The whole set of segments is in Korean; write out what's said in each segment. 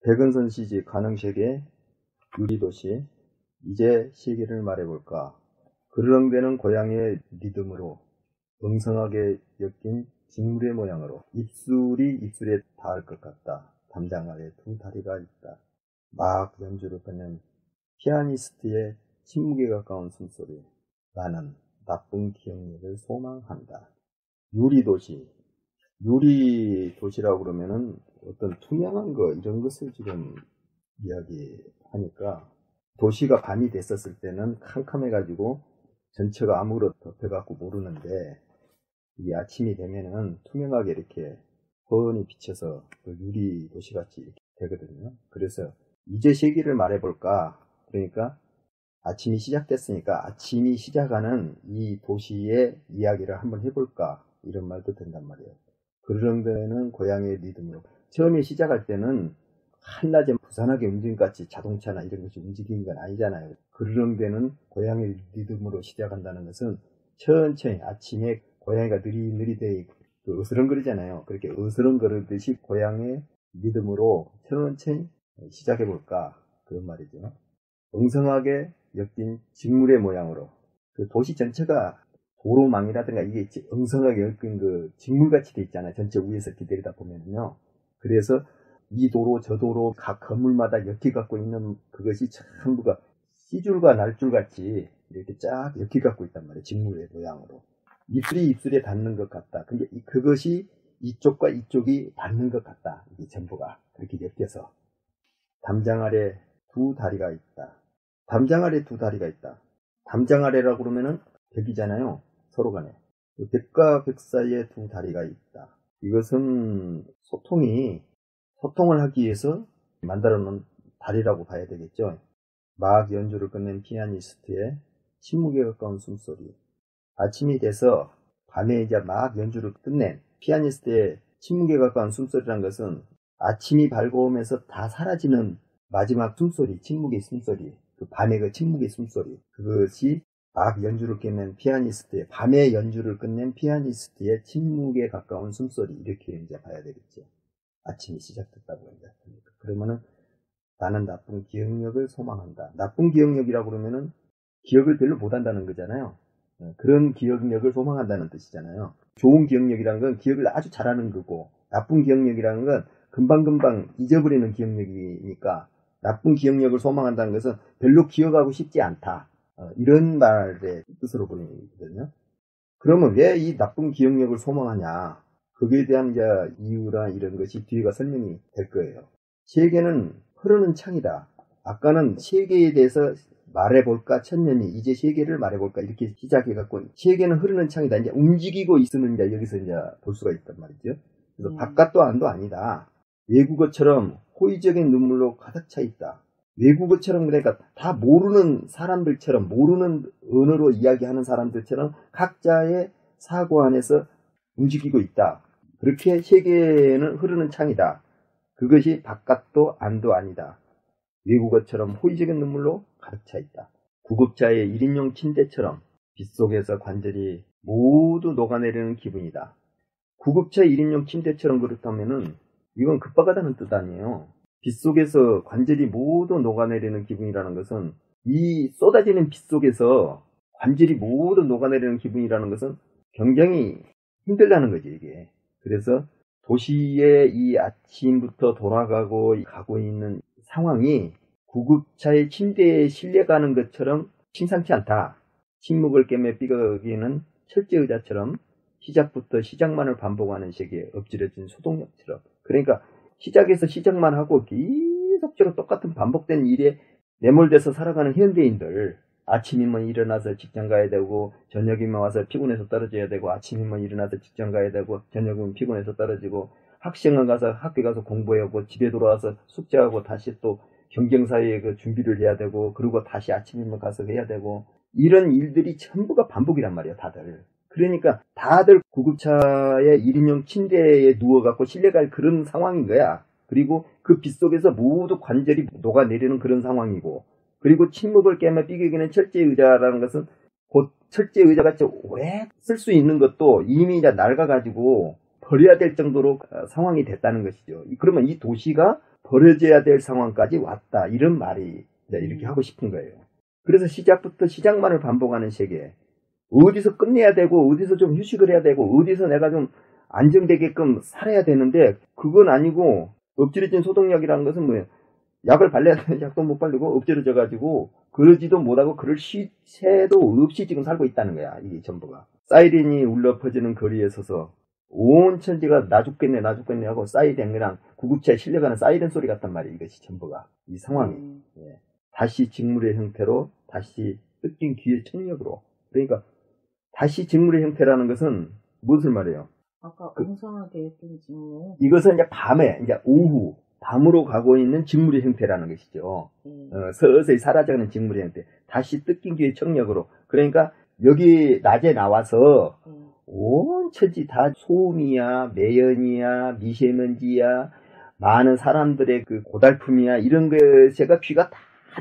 백은선 시집 가능세계 유리도시 이제 시계를 말해볼까. 그르렁대는 고양이의 리듬으로 엉성하게 엮인 직물의 모양으로 입술이 입술에 닿을 것 같다. 담장 아래 두 다리가 있다. 막 연주를 끝낸 피아니스트의 침묵에 가까운 숨소리. 나는 나쁜 기억력을 소망한다. 유리도시. 유리도시라고 그러면은 어떤 투명한 거 이런 것을 지금 이야기하니까, 도시가 밤이 됐었을 때는 캄캄해가지고 전체가 암으로 덮여갖고 모르는데, 이 아침이 되면은 투명하게 이렇게 훤히 비쳐서 유리 도시같이 이렇게 되거든요. 그래서 이제 시기를 말해볼까. 그러니까 아침이 시작됐으니까 아침이 시작하는 이 도시의 이야기를 한번 해볼까, 이런 말도 된단 말이에요. 그러정도에는 고양이의 리듬으로, 처음에 시작할 때는 한낮에 부산하게 움직임같이 자동차나 이런 것이 움직이는 건 아니잖아요. 그러정도에는 고양이의 리듬으로 시작한다는 것은 천천히, 아침에 고양이가 느리느리되 어스렁거리잖아요. 그렇게 어스렁거리듯이 고양이의 리듬으로 천천히 시작해볼까, 그런 말이죠. 엉성하게 엮인 직물의 모양으로, 그 도시 전체가 도로망이라든가 이게 엉성하게 엮인 그 직물같이 돼 있잖아요. 전체 위에서 기다리다 보면요. 그래서 이 도로 저 도로 각 건물마다 엮여 갖고 있는 그것이 전부가 씨줄과 날줄 같이 이렇게 쫙 엮여 갖고 있단 말이에요. 직물의 모양으로. 입술이 입술에 닿는 것 같다. 근데 그것이 이쪽과 이쪽이 닿는 것 같다. 이게 전부가 그렇게 엮여서. 담장 아래 두 다리가 있다. 담장 아래 두 다리가 있다. 담장 아래라고 그러면은 벽이잖아요. 서로 간에. 벽과 벽 사이에 두 다리가 있다. 이것은 소통을 하기 위해서 만들어 놓은 다리라고 봐야 되겠죠. 막 연주를 끝낸 피아니스트의 침묵에 가까운 숨소리. 아침이 돼서 밤에 이제 막 연주를 끝낸 피아니스트의 침묵에 가까운 숨소리란 것은 아침이 밝아오면서 다 사라지는 마지막 숨소리, 침묵의 숨소리, 그 밤의 그 침묵의 숨소리, 그것이 막 연주를 끝낸 피아니스트의, 밤에 연주를 끝낸 피아니스트의 침묵에 가까운 숨소리, 이렇게 이제 봐야 되겠죠. 아침이 시작됐다고 이제. 그러면은 나는 나쁜 기억력을 소망한다. 나쁜 기억력이라고 그러면은 기억을 별로 못한다는 거잖아요. 그런 기억력을 소망한다는 뜻이잖아요. 좋은 기억력이라는 건 기억을 아주 잘하는 거고, 나쁜 기억력이라는 건 금방금방 잊어버리는 기억력이니까, 나쁜 기억력을 소망한다는 것은 별로 기억하고 싶지 않다, 이런 말의 뜻으로 보이거든요. 그러면 왜 이 나쁜 기억력을 소망하냐, 거기에 대한 이제 이유나 이런 것이 뒤가 설명이 될 거예요. 세계는 흐르는 창이다. 아까는 세계에 대해서 말해볼까, 천년이 이제 세계를 말해볼까, 이렇게 시작해갖고, 세계는 흐르는 창이다. 이제 움직이고 있으면 이제 여기서 이제 볼 수가 있단 말이죠. 그래서 바깥도 안도 아니다. 외국어처럼 호의적인 눈물로 가득 차 있다. 외국어처럼, 그러니까 다 모르는 사람들처럼, 모르는 언어로 이야기하는 사람들처럼 각자의 사고 안에서 움직이고 있다. 그렇게 세계는 흐르는 창이다. 그것이 바깥도 안도 아니다. 외국어처럼 호의적인 눈물로 가득 차 있다. 구급차의 1인용 침대처럼 빗속에서 관절이 모두 녹아내리는 기분이다. 구급차 1인용 침대처럼 그렇다면은 이건 급박하다는 뜻 아니에요. 빗속에서 관절이 모두 녹아내리는 기분이라는 것은, 이 쏟아지는 빗속에서 관절이 모두 녹아내리는 기분이라는 것은 굉장히 힘들다는 거지, 이게. 그래서 도시의 이 아침부터 돌아가고 가고 있는 상황이 구급차의 침대에 실려가는 것처럼 심상치 않다. 침묵을 깨며 삐걱이는 철제의자처럼 시작부터 시작만을 반복하는 세계에 엎질러진 소독약처럼. 그러니까 시작에서 시작만 하고 계속적으로 똑같은 반복된 일에 내몰돼서 살아가는 현대인들, 아침이면 일어나서 직장 가야 되고, 저녁이면 와서 피곤해서 떨어져야 되고, 아침이면 일어나서 직장 가야 되고, 저녁이면 피곤해서 떨어지고, 학생은 가서 학교 가서 공부하고, 집에 돌아와서 숙제하고, 다시 또 경쟁사회에 그 준비를 해야 되고, 그리고 다시 아침이면 가서 해야 되고, 이런 일들이 전부가 반복이란 말이에요, 다들. 그러니까 다들 구급차의 1인용 침대에 누워갖고 실려갈 그런 상황인 거야. 그리고 그 빗속에서 모두 관절이 녹아내리는 그런 상황이고, 그리고 침묵을 깨며 삐걱이는 철제의자라는 것은 곧 철제의자같이 오래 쓸 수 있는 것도 이미 이제 낡아가지고 버려야 될 정도로 상황이 됐다는 것이죠. 그러면 이 도시가 벌어져야 될 상황까지 왔다. 이런 말이 이렇게 하고 싶은 거예요. 그래서 시작부터 시작만을 반복하는 세계. 어디서 끝내야 되고 어디서 좀 휴식을 해야 되고 어디서 내가 좀 안정되게끔 살아야 되는데 그건 아니고 엎질러진 소독약이라는 것은 뭐예요? 약을 발라야 되는 약도 못 바르고 엎질러져 가지고 그러지도 못하고 그럴 시세도 없이 지금 살고 있다는 거야. 이게 전부가. 사이렌이 울려 퍼지는 거리에 서서 온 천지가 나 죽겠네 하고 사이렌 그냥 구급차에 실려가는 사이렌 소리 같단 말이에요. 이것이 전부가. 이 상황이. 예. 다시 직물의 형태로 다시 뜯긴 귀의 청력으로. 그러니까 다시 직물의 형태라는 것은 무엇을 말해요? 아까 엉성하게 했던 직물. 이것은 이제 밤에 이제 오후 밤으로 가고 있는 직물의 형태라는 것이죠. 서서히 사라져가는 직물의 형태. 다시 뜯긴 귀의 청력으로. 그러니까 여기 낮에 나와서 온 천지 다 소음이야, 매연이야, 미세먼지야, 많은 사람들의 그 고달픔이야 이런 것에가 귀가 다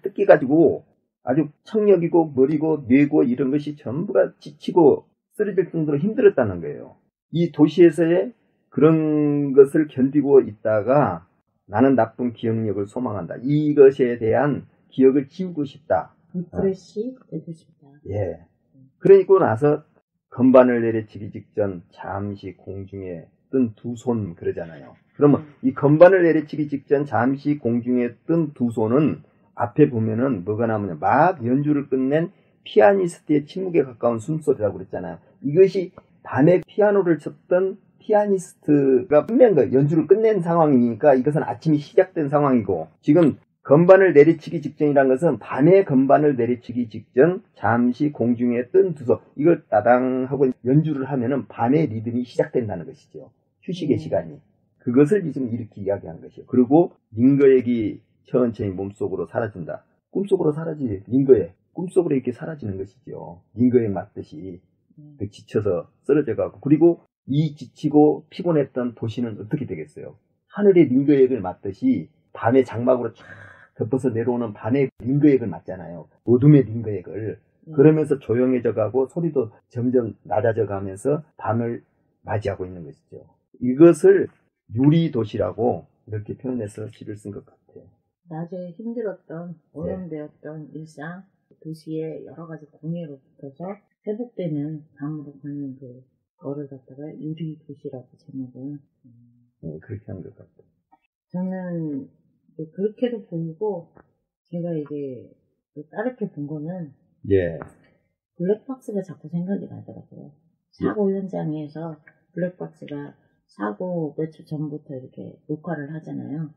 뜯겨가지고 아주 청력이고 머리고 뇌고 이런 것이 전부가 지치고 쓰러질 정도로 힘들었다는 거예요. 이 도시에서의 그런 것을 견디고 있다가 나는 나쁜 기억력을 소망한다. 이것에 대한 기억을 지우고 싶다. 리프레시 되고 싶다. 예. 그러고 나서 건반을 내려치기 직전 잠시 공중에 뜬 두 손 그러잖아요. 그러면 이 건반을 내려치기 직전 잠시 공중에 뜬 두 손은 앞에 보면은 뭐가 나오냐. 막 연주를 끝낸 피아니스트의 침묵에 가까운 숨소리라고 그랬잖아요. 이것이 밤에 피아노를 쳤던 피아니스트가 끝낸 거예요. 연주를 끝낸 상황이니까 이것은 아침이 시작된 상황이고 지금 건반을 내리치기 직전이란 것은 밤에 건반을 내리치기 직전 잠시 공중에 뜬 두 손 이걸 따당 하고 연주를 하면은 밤의 리듬이 시작된다는 것이죠. 휴식의 시간이. 그것을 지금 이렇게 이야기한 것이에요. 그리고 링거액이 천천히 몸속으로 사라진다. 꿈속으로 사라지지. 링거액. 꿈속으로 이렇게 사라지는 것이죠. 링거액 맞듯이. 지쳐서 쓰러져가고. 그리고 이 지치고 피곤했던 도시는 어떻게 되겠어요? 하늘의 링거액을 맞듯이 밤에 장막으로 쫙 덮어서 내려오는 밤의 링거액을 맞잖아요. 어둠의 링거액을. 그러면서 조용해져 가고 소리도 점점 낮아져 가면서 밤을 맞이하고 있는 것이죠. 이것을 유리도시라고 이렇게 표현해서 시를 쓴 것 같아요. 낮에 힘들었던 오염되었던 일상, 도시의 여러 가지 공해로 붙어서 회복되는 밤으로 가는 그 거를 갖다가 유리도시라고 제목을 그렇게 한 것 같아요. 저는 그렇게도 보이고 제가 이제 다르게 본 거는 블랙박스가 자꾸 생각이 나더라고요. 사고 현장에서 블랙박스가 사고 며칠 전부터 이렇게 녹화를 하잖아요.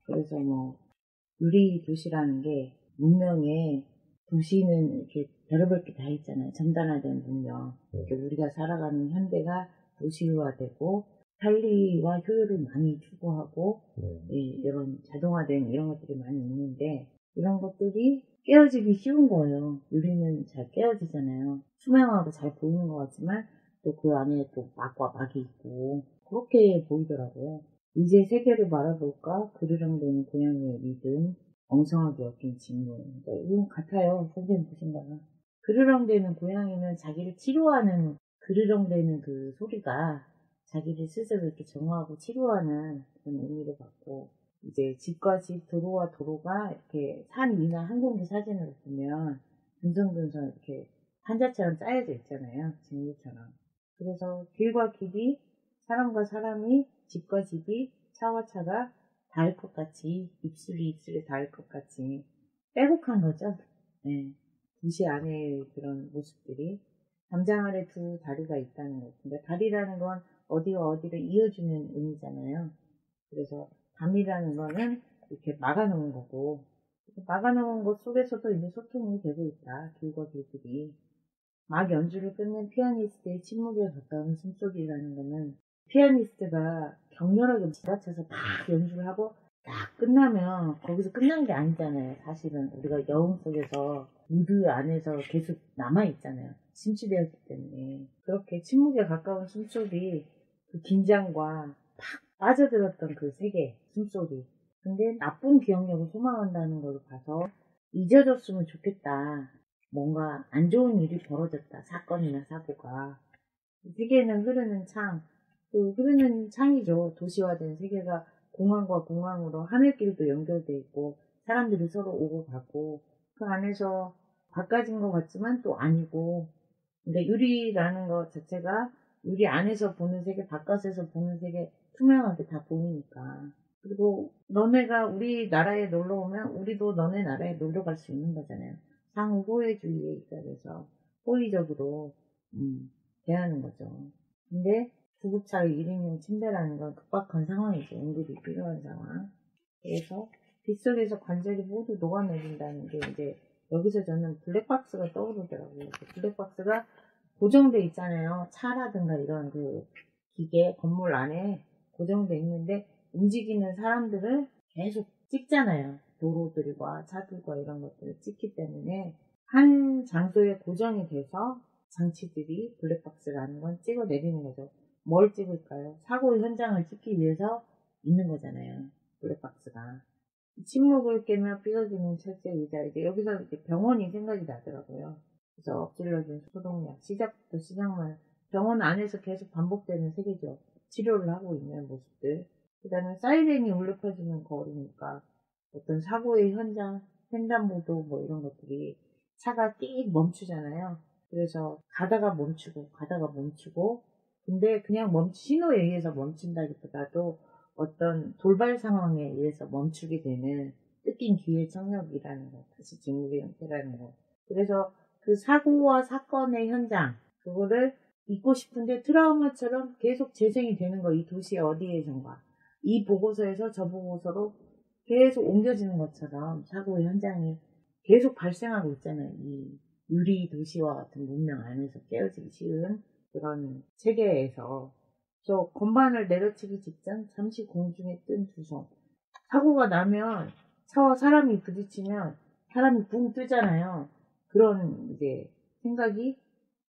그래서 뭐 유리 도시라는 게 문명에 도시는 이렇게 별의별 게 다 있잖아요. 첨단화된 문명. 우리가 살아가는 현대가 도시화되고 편리와 효율을 많이 추구하고 이런 자동화된 이런 것들이 많이 있는데 이런 것들이 깨어지기 쉬운 거예요. 유리는 잘 깨어지잖아요. 투명하고 잘 보이는 것 같지만 또 그 안에 또 막과 막이 있고 그렇게 보이더라고요. 이제 세계를 바라볼까? 그르렁대는 고양이의 리듬, 엉성하게 엮인 직물. 이건 같아요. 선생님 보신다면. 그르렁대는 고양이는 자기를 치료하는 그르렁대는 그 소리가 자기를 스스로 이렇게 정화하고 치료하는 그런 의미를 받고 이제 집과 집, 도로와 도로가 이렇게 산 위나 항공기 사진으로 보면 듬성듬성 이렇게 한자처럼 짜여져 있잖아요. 직물처럼. 그래서 길과 길이, 사람과 사람이, 집과 집이, 차와 차가 닿을 것 같이, 입술이 입술에 닿을 것 같이 빼곡한 거죠. 네. 도시 안에 그런 모습들이 담장 아래 두 다리가 있다는 것. 근데 다리라는 건 어디와 어디를 이어주는 의미잖아요. 그래서 담이라는 거는 이렇게 막아놓은 거고 막아놓은 것 속에서도 이제 소통이 되고 있다. 길과 길들이. 막 연주를 끝낸 피아니스트의 침묵에 가까운 숨소리라는 거는 피아니스트가 격렬하게 지나쳐서 막 연주를 하고 딱 끝나면 거기서 끝난 게 아니잖아요. 사실은 우리가 여운 속에서 무드 안에서 계속 남아있잖아요. 침투되었기 때문에. 그렇게 침묵에 가까운 숨소리, 그 긴장과 팍 빠져들었던 그 세계, 숨소리. 근데 나쁜 기억력을 소망한다는 걸 봐서 잊어졌으면 좋겠다. 뭔가 안 좋은 일이 벌어졌다. 사건이나 사고가. 세계는 흐르는 창, 그 흐르는 창이죠. 도시화된 세계가 공항과 공항으로 하늘길도 연결돼 있고 사람들이 서로 오고 가고 그 안에서 바꿔진 것 같지만 또 아니고 근데 유리라는 것 자체가 유리 안에서 보는 세계 바깥에서 보는 세계 투명하게 다 보이니까 그리고 너네가 우리 나라에 놀러 오면 우리도 너네 나라에 놀러 갈 수 있는 거잖아요. 상호 호혜주의에 입각해서 호의적으로 대하는 거죠. 근데 구급차의 1인용 침대라는 건 급박한 상황이죠. 응급이 필요한 상황. 그래서 빗속에서 관절이 모두 녹아내린다는 게 이제 여기서 저는 블랙박스가 떠오르더라고요. 그 블랙박스가 고정돼 있잖아요. 차라든가 이런 그 기계, 건물 안에 고정돼 있는데 움직이는 사람들을 계속 찍잖아요. 도로들과 차들과 이런 것들을 찍기 때문에 한 장소에 고정이 돼서 장치들이 블랙박스라는 건 찍어내리는 거죠. 뭘 찍을까요? 사고 현장을 찍기 위해서 있는 거잖아요. 블랙박스가. 침묵을 깨며 삐어지는 철제 의자. 이제 여기서 이제 병원이 생각이 나더라고요. 그래서 엎질러진 소독약. 시작부터 시작만. 병원 안에서 계속 반복되는 세계죠. 치료를 하고 있는 모습들. 그 다음에 사이렌이 울려 퍼지는 거리니까 어떤 사고의 현장, 횡단보도 뭐 이런 것들이 차가 띡 멈추잖아요. 그래서 가다가 멈추고 근데 그냥 신호에 의해서 멈춘다기보다도 어떤 돌발 상황에 의해서 멈추게 되는 뜯긴 기회 청력이라는 거, 다시 증후의 형태라는 거. 그래서 그 사고와 사건의 현장, 그거를 잊고 싶은데 트라우마처럼 계속 재생이 되는 거, 이 도시의 어디에선가. 이 보고서에서 저 보고서로 계속 옮겨지는 것처럼 사고의 현장이 계속 발생하고 있잖아요. 이 유리 도시와 같은 문명 안에서 깨어지기 쉬운 그런 체계에서 저 건반을 내려치기 직전 잠시 공중에 뜬 두 손. 사고가 나면 차와 사람이 부딪히면 사람이 붕 뜨잖아요. 그런 이제 생각이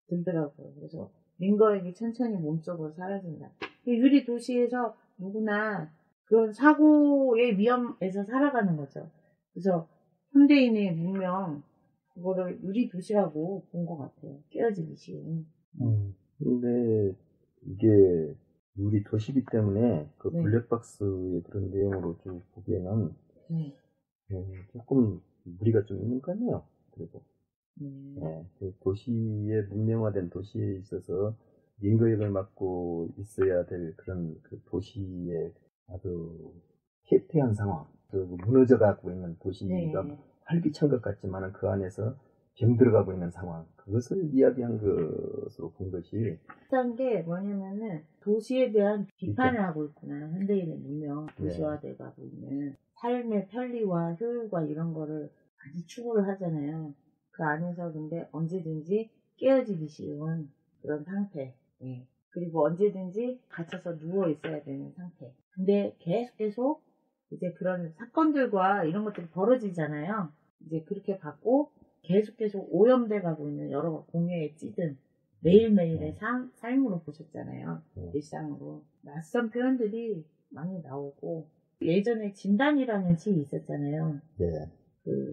들더라고요. 그래서 링거에게 천천히 몸속으로 사라진다. 유리 도시에서 누구나 그런 사고의 위험에서 살아가는 거죠. 그래서 현대인의 문명 그거를 유리 도시라고 본 것 같아요. 깨어지기 쉬운. 근데 이게 유리 도시기 때문에 그 네. 블랙박스의 그런 내용으로 쭉 보기에는 조금 무리가 좀 있는 것 같네요. 그리고 그 도시의 문명화된 도시에 있어서 링거역을 맡고 있어야 될 그런 그 도시의 아주 폐폐한 상황, 그 무너져 가고 있는 도시가 활기찬 것 같지만은 그 안에서 병들어가고 있는 상황, 그것을 이야기한 것으로 본 것이 비슷한 게 뭐냐면은 도시에 대한 비판을 하고 있구나. 현대인의 문명 도시화돼 가고 있는 삶의 편리와 효율과 이런 거를 많이 추구를 하잖아요. 그 안에서 근데 언제든지 깨어지기 쉬운 그런 상태. 그리고 언제든지 갇혀서 누워 있어야 되는 상태. 근데 계속 이제 그런 사건들과 이런 것들이 벌어지잖아요. 이제 그렇게 갖고 계속 오염돼 가고 있는 여러 공해에 찌든 매일매일의 삶으로 보셨잖아요. 일상으로. 낯선 표현들이 많이 나오고 예전에 진단이라는 책이 있었잖아요. 그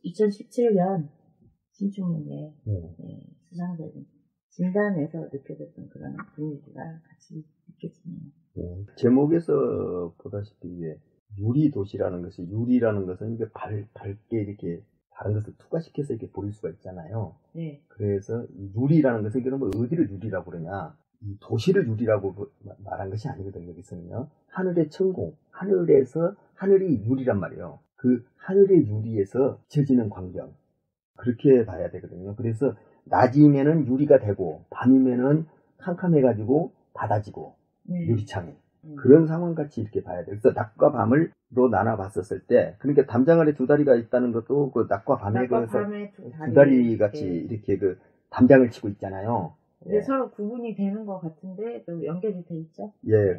2017년 신춘문예 수상자인 진단에서 느껴졌던 그런 분위기가 같이 느껴지네요. 제목에서 보다시피 유리 도시라는 것이, 유리라는 것은 이게 밝게 이렇게 다른 것을 투과시켜서 이렇게 보일 수가 있잖아요. 그래서 유리라는 것은 그러면 어디를 유리라고 그러냐? 이 도시를 유리라고 말한 것이 아니거든요. 여기서는요. 하늘의 천공, 하늘이 유리란 말이에요. 그 하늘의 유리에서 비춰지는 광경. 그렇게 봐야 되거든요. 그래서 낮이면은 유리가 되고 밤이면은 캄캄해가지고 닫아지고 유리창이. 그런 상황같이 이렇게 봐야 돼요. 그래서 낮과 밤을로 나눠봤었을 때, 그러니까 담장 아래 두 다리가 있다는 것도 그 낮과 밤에 두 다리 같이 이렇게 그 담장을 치고 있잖아요. 근데 서로 구분이 되는 것 같은데 또 연결이 돼 있죠?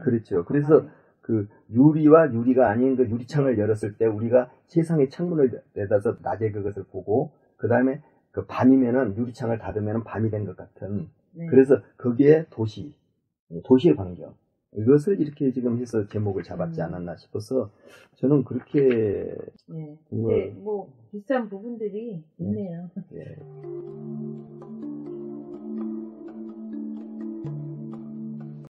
그렇죠. 그래서 그 유리와 유리가 아닌 그 유리창을 열었을 때 우리가 세상의 창문을 내다서 낮에 그것을 보고, 그 다음에 그 밤이면은 유리창을 닫으면은 밤이 된 것 같은. 그래서 거기에 도시의 광경. 이것을 이렇게 지금 해서 제목을 잡았지 않았나 싶어서 저는 그렇게 뭐 비슷한 부분들이 있네요.